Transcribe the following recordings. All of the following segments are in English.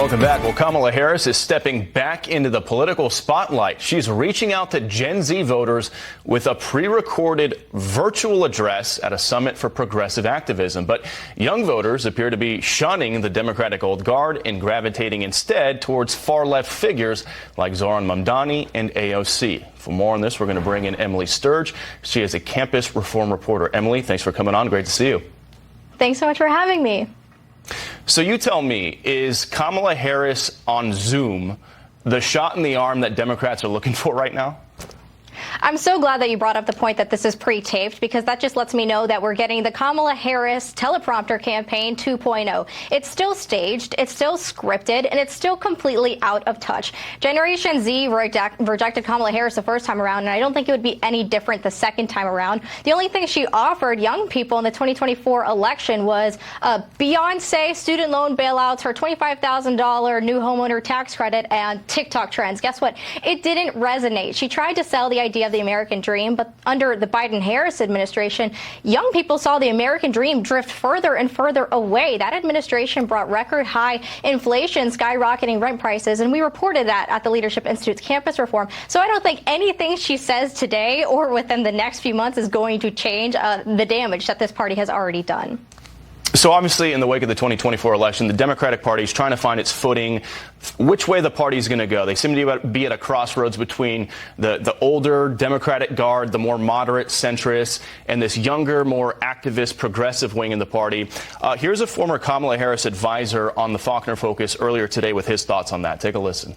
Welcome back. Well, Kamala Harris is stepping back into the political spotlight. She's reaching out to Gen Z voters with a pre-recorded virtual address at a summit for progressive activism. But young voters appear to be shunning the Democratic old guard and gravitating instead towards far-left figures like Zohran Mamdani and AOC. For more on this, we're going to bring in Emily Sturge. She is a campus reform reporter. Emily, thanks for coming on. Great to see you. Thanks so much for having me. So you tell me, is Kamala Harris on Zoom the shot in the arm that Democrats are looking for right now? I'm so glad that you brought up the point that this is pre-taped, because that just lets me know that we're getting the Kamala Harris teleprompter campaign 2.0. It's still staged, it's still scripted, and it's still completely out of touch. Generation Z rejected Kamala Harris the first time around, and I don't think it would be any different the second time around. The only thing she offered young people in the 2024 election was Beyonce, student loan bailouts, her $25,000 new homeowner tax credit, and TikTok trends. Guess what? It didn't resonate. She tried to sell the idea of the American dream, but under the Biden-Harris administration, young people saw the American dream drift further and further away. That administration brought record high inflation, skyrocketing rent prices, and we reported that at the Leadership Institute's campus reform. So I don't think anything she says today or within the next few months is going to change the damage that this party has already done. So obviously, in the wake of the 2024 election, the Democratic Party is trying to find its footing, which way the party is going to go. They seem to be at a crossroads between the older Democratic guard, the more moderate centrists, and this younger, more activist, progressive wing in the party. Here's a former Kamala Harris advisor on the Faulkner Focus earlier today with his thoughts on that. Take a listen.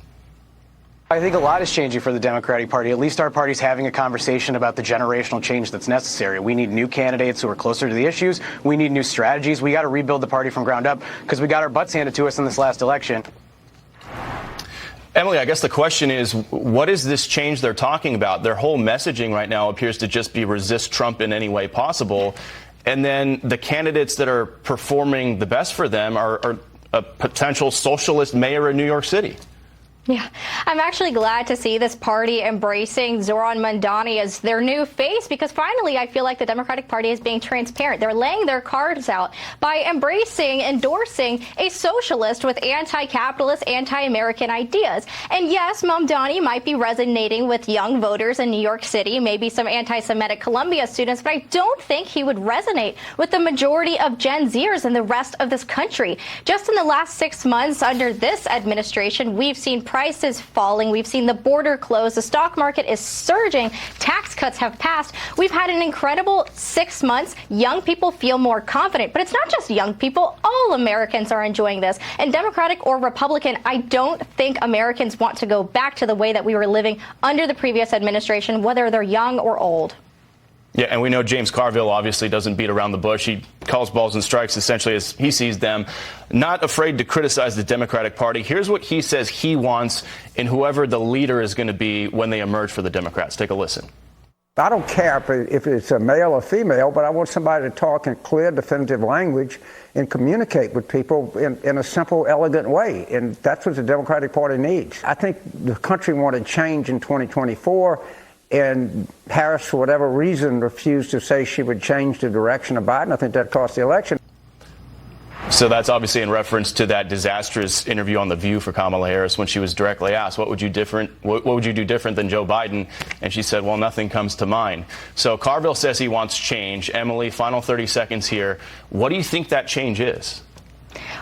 I think a lot is changing for the Democratic Party. At least our party's having a conversation about the generational change that's necessary. We need new candidates who are closer to the issues. We need new strategies. We got to rebuild the party from ground up because we got our butts handed to us in this last election. Emily, I guess the question is, what is this change they're talking about? Their whole messaging right now appears to just be resist Trump in any way possible. And then the candidates that are performing the best for them are a potential socialist mayor in New York City. Yeah, I'm actually glad to see this party embracing Zohran Mamdani as their new face, because finally I feel like the Democratic Party is being transparent. They're laying their cards out by endorsing a socialist with anti-capitalist, anti-American ideas. And yes, Mamdani might be resonating with young voters in New York City, maybe some anti-Semitic Columbia students, but I don't think he would resonate with the majority of Gen Zers and the rest of this country. Just in the last 6 months under this administration, we've seen prices falling. We've seen the border close. The stock market is surging. Tax cuts have passed. We've had an incredible 6 months. Young people feel more confident. But it's not just young people. All Americans are enjoying this. And Democratic or Republican, I don't think Americans want to go back to the way that we were living under the previous administration, whether they're young or old. Yeah, and we know James Carville obviously doesn't beat around the bush. He calls balls and strikes essentially as he sees them. Not afraid to criticize the Democratic Party. Here's what he says he wants in whoever the leader is going to be when they emerge for the Democrats. Take a listen. I don't care if it's a male or female, but I want somebody to talk in clear, definitive language and communicate with people in a simple, elegant way. And that's what the Democratic Party needs. I think the country wanted change in 2024. And Harris, for whatever reason, refused to say she would change the direction of Biden. I think that cost the election. So that's obviously in reference to that disastrous interview on The View for Kamala Harris when she was directly asked, what would you do different than Joe Biden? And she said, well, nothing comes to mind. So Carville says he wants change. Emily, final 30 seconds here. What do you think that change is?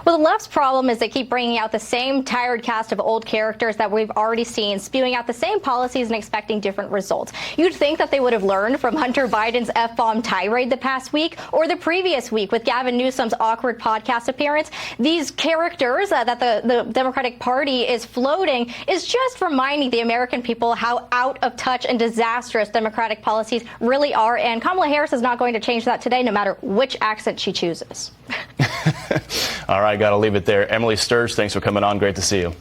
Well, the left's problem is they keep bringing out the same tired cast of old characters that we've already seen, spewing out the same policies and expecting different results. You'd think that they would have learned from Hunter Biden's F-bomb tirade the past week or the previous week with Gavin Newsom's awkward podcast appearance. These characters that the Democratic Party is floating is just reminding the American people how out of touch and disastrous Democratic policies really are. And Kamala Harris is not going to change that today, no matter which accent she chooses. All right, got to leave it there. Emily Sturge, thanks for coming on. Great to see you.